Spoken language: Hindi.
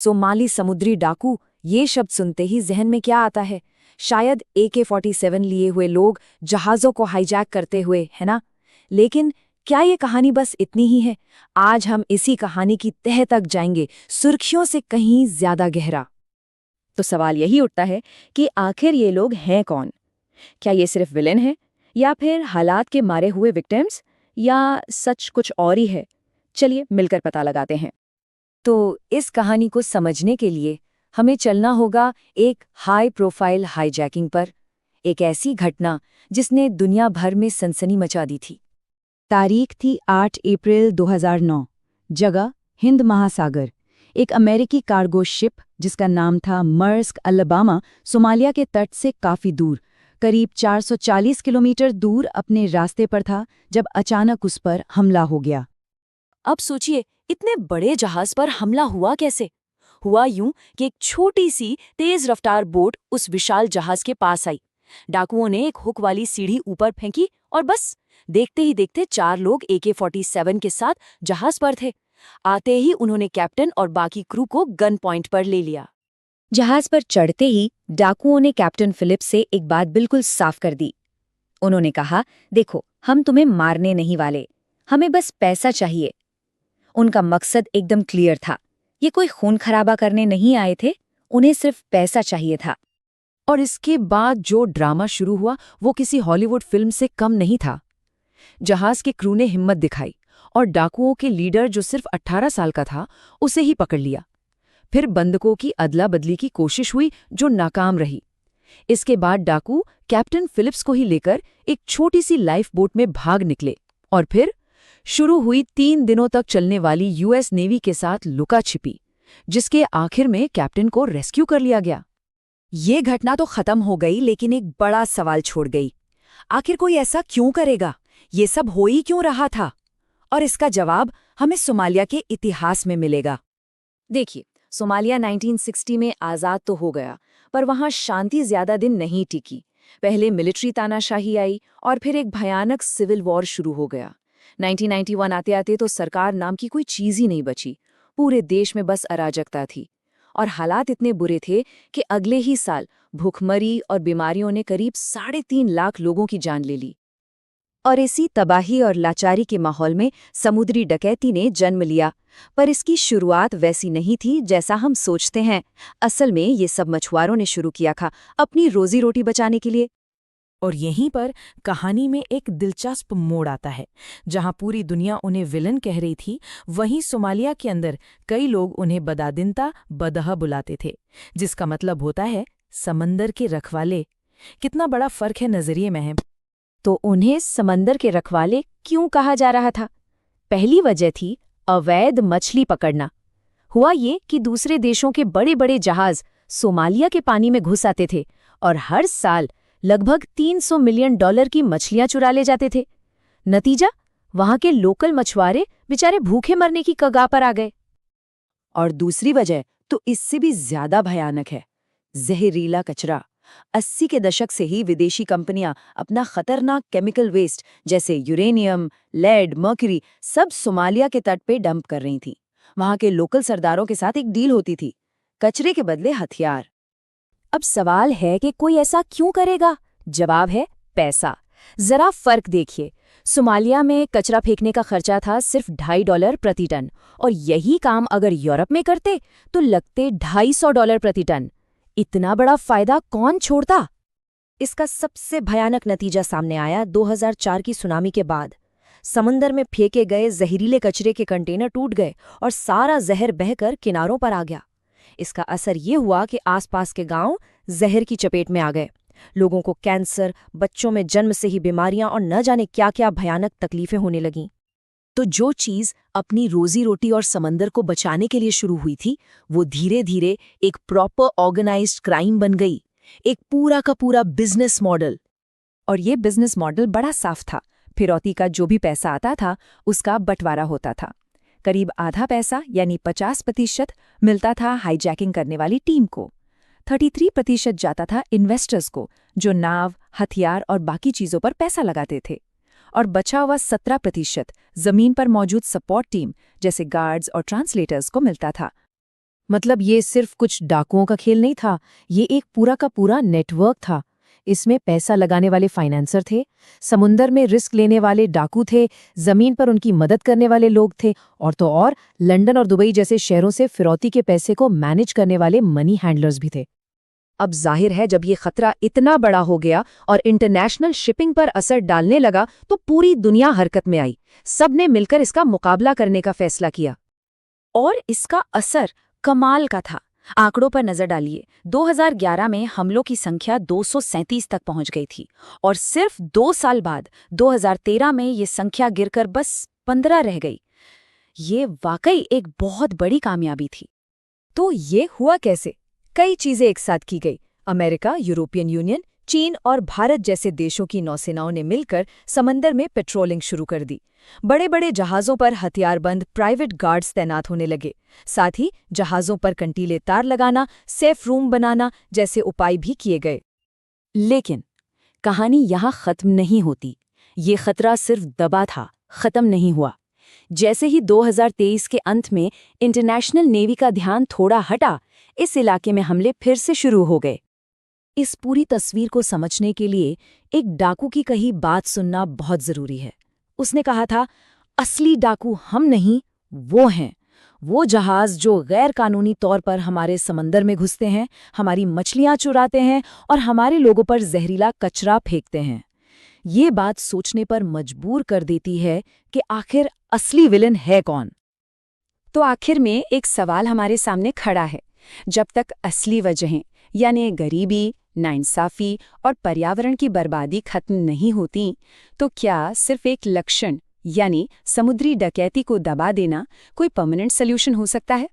सोमाली समुद्री डाकू, ये शब्द सुनते ही जहन में क्या आता है? शायद AK-47 लिए हुए लोग जहाज़ों को हाईजैक करते हुए, है ना? लेकिन क्या ये कहानी बस इतनी ही है? आज हम इसी कहानी की तह तक जाएंगे, सुर्खियों से कहीं ज्यादा गहरा। तो सवाल यही उठता है कि आखिर ये लोग हैं कौन? क्या ये सिर्फ विलेन है, या फिर हालात के मारे हुए विक्टिम्स, या सच कुछ और ही है? चलिए मिलकर पता लगाते हैं। तो इस कहानी को समझने के लिए हमें चलना होगा एक हाई प्रोफाइल हाईजैकिंग पर, एक ऐसी घटना जिसने दुनिया भर में सनसनी मचा दी थी। तारीख थी 8 अप्रैल 2009। जगह हिंद महासागर। एक अमेरिकी कार्गो शिप जिसका नाम था मर्स्क अलाबामा, सोमालिया के तट से काफी दूर, करीब 440 किलोमीटर दूर अपने रास्ते पर था जब अचानक उस पर हमला हो गया। अब सोचिए, इतने बड़े जहाज पर हमला हुआ कैसे? हुआ यूं कि एक छोटी सी तेज रफ्तार बोट उस विशाल जहाज के पास आई। डाकुओं ने एक हुक वाली सीढ़ी ऊपर फेंकी और बस देखते ही देखते 4 लोग AK-47 के साथ जहाज पर थे। आते ही उन्होंने कैप्टन और बाकी क्रू को गन पॉइंट पर ले लिया। जहाज पर चढ़ते ही डाकुओं ने कैप्टन फिलिप से एक बात बिल्कुल साफ कर दी। उन्होंने कहा, देखो, हम तुम्हें मारने नहीं वाले, हमें बस पैसा चाहिए। उनका मकसद एकदम क्लियर था। ये कोई खून खराबा करने नहीं आए थे, उन्हें सिर्फ पैसा चाहिए था। और इसके बाद जो ड्रामा शुरू हुआ वो किसी हॉलीवुड फिल्म से कम नहीं था। जहाज के क्रू ने हिम्मत दिखाई और डाकुओं के लीडर, जो सिर्फ 18 साल का था, उसे ही पकड़ लिया। फिर बंधकों की अदला बदली की कोशिश हुई जो नाकाम रही। इसके बाद डाकू कैप्टन फिलिप्स को ही लेकर एक छोटी सी लाइफ बोट में भाग निकले और फिर शुरू हुई 3 दिनों तक चलने वाली US नेवी के साथ लुका छिपी, जिसके आखिर में कैप्टन को रेस्क्यू कर लिया गया। ये घटना तो खत्म हो गई, लेकिन एक बड़ा सवाल छोड़ गई। आखिर कोई ऐसा क्यों करेगा? ये सब हो ही क्यों रहा था? और इसका जवाब हमें सोमालिया के इतिहास में मिलेगा। देखिए, सोमालिया 1960 में आज़ाद तो हो गया, पर वहाँ शांति ज्यादा दिन नहीं टिकी। पहले मिलिट्री तानाशाही आई और फिर एक भयानक सिविल वॉर शुरू हो गया। 1991 आते आते तो सरकार नाम की कोई चीज ही नहीं बची। पूरे देश में बस अराजकता थी और हालात इतने बुरे थे कि अगले ही साल भूखमरी और बीमारियों ने करीब 3.5 लाख लोगों की जान ले ली। और इसी तबाही और लाचारी के माहौल में समुद्री डकैती ने जन्म लिया। पर इसकी शुरुआत वैसी नहीं थी जैसा हम सोचते हैं। असल में ये सब मछुआरों ने शुरू किया था, अपनी रोजी रोटी बचाने के लिए। और यहीं पर कहानी में एक दिलचस्प मोड़ आता है। जहां पूरी दुनिया उन्हें विलन कह रही थी, वहीं सोमालिया के अंदर कई लोग उन्हें बदादिनता बदहा बुलाते थे, जिसका मतलब होता है समंदर के रखवाले। कितना बड़ा फर्क है नजरिए में है। तो उन्हें समंदर के रखवाले क्यों कहा जा रहा था? पहली वजह थी अवैध मछली पकड़ना। हुआ ये कि दूसरे देशों के बड़े बड़े जहाज सोमालिया के पानी में घुस आते थे और हर साल लगभग $300 मिलियन की मछलियां चुरा ले जाते थे। नतीजा, वहां के लोकल मछुआरे बेचारे भूखे मरने की कगार पर आ गए। और दूसरी वजह तो इससे भी ज्यादा भयानक है, जहरीला कचरा। 80 के दशक से ही विदेशी कंपनियां अपना खतरनाक केमिकल वेस्ट जैसे यूरेनियम, लेड, मर्क्यूरी सब सोमालिया के तट पे डंप कर रही थीं। वहां के लोकल सरदारों के साथ एक डील होती थी, कचरे के बदले हथियार। अब सवाल है कि कोई ऐसा क्यों करेगा? जवाब है पैसा। जरा फर्क देखिए, सोमालिया में कचरा फेंकने का खर्चा था सिर्फ $2.5 प्रति टन, और यही काम अगर यूरोप में करते तो लगते $250 प्रति टन। इतना बड़ा फायदा कौन छोड़ता? इसका सबसे भयानक नतीजा सामने आया 2004 की सुनामी के बाद। समुद्र में फेंके गए जहरीले कचरे के कंटेनर टूट गए और सारा जहर बहकर किनारों पर आ गया। इसका असर ये हुआ कि आसपास के गांव जहर की चपेट में आ गए। लोगों को कैंसर, बच्चों में जन्म से ही बीमारियां और न जाने क्या क्या भयानक तकलीफें होने लगीं। तो जो चीज अपनी रोजी रोटी और समंदर को बचाने के लिए शुरू हुई थी, वो धीरे धीरे एक प्रॉपर ऑर्गेनाइज्ड क्राइम बन गई, एक पूरा का पूरा बिजनेस मॉडल। और ये बिजनेस मॉडल बड़ा साफ था। फिरौती का जो भी पैसा आता था उसका बंटवारा होता था। करीब आधा पैसा यानी 50% मिलता था हाईजैकिंग करने वाली टीम को। 33% जाता था इन्वेस्टर्स को, जो नाव, हथियार और बाकी चीजों पर पैसा लगाते थे। और बचा हुआ 17% जमीन पर मौजूद सपोर्ट टीम जैसे गार्ड्स और ट्रांसलेटर्स को मिलता था। मतलब ये सिर्फ कुछ डाकुओं का खेल नहीं था, ये एक पूरा का पूरा नेटवर्क था। इसमें पैसा लगाने वाले फाइनेंसर थे, समुंदर में रिस्क लेने वाले डाकू थे, जमीन पर उनकी मदद करने वाले लोग थे, और तो और लंदन और दुबई जैसे शहरों से फिरौती के पैसे को मैनेज करने वाले मनी हैंडलर्स भी थे। अब जाहिर है जब ये खतरा इतना बड़ा हो गया और इंटरनेशनल शिपिंग पर असर डालने लगा तो पूरी दुनिया हरकत में आई। सबने मिलकर इसका मुकाबला करने का फैसला किया। और इसका असर कमाल का था। आंकड़ों पर नजर डालिए, 2011 में हमलों की संख्या 237 तक पहुंच गई थी और सिर्फ 2 साल बाद 2013 में ये संख्या गिरकर बस 15 रह गई। ये वाकई एक बहुत बड़ी कामयाबी थी। तो ये हुआ कैसे? कई चीजें एक साथ की गई। अमेरिका, यूरोपियन यूनियन, चीन और भारत जैसे देशों की नौसेनाओं ने मिलकर समंदर में पेट्रोलिंग शुरू कर दी। बड़े बड़े जहाज़ों पर हथियारबंद प्राइवेट गार्ड्स तैनात होने लगे। साथ ही जहाज़ों पर कंटीले तार लगाना, सेफ रूम बनाना जैसे उपाय भी किए गए। लेकिन कहानी यहाँ खत्म नहीं होती। ये खतरा सिर्फ दबा था, खत्म नहीं हुआ। जैसे ही 2023 के अंत में इंटरनेशनल नेवी का ध्यान थोड़ा हटा, इस इलाके में हमले फिर से शुरू हो गए। इस पूरी तस्वीर को समझने के लिए एक डाकू की कही बात सुनना बहुत जरूरी है। उसने कहा था, असली डाकू हम नहीं, वो हैं। वो जहाज जो गैर कानूनी तौर पर हमारे समंदर में घुसते हैं, हमारी मछलियां चुराते हैं और हमारे लोगों पर जहरीला कचरा फेंकते हैं। ये बात सोचने पर मजबूर कर देती है कि आखिर असली विलन है कौन। तो आखिर में एक सवाल हमारे सामने खड़ा है। जब तक असली वजहें यानी गरीबी, नाइंसाफी और पर्यावरण की बर्बादी खत्म नहीं होती, तो क्या सिर्फ एक लक्षण यानी समुद्री डकैती को दबा देना कोई परमानेंट सॉल्यूशन हो सकता है?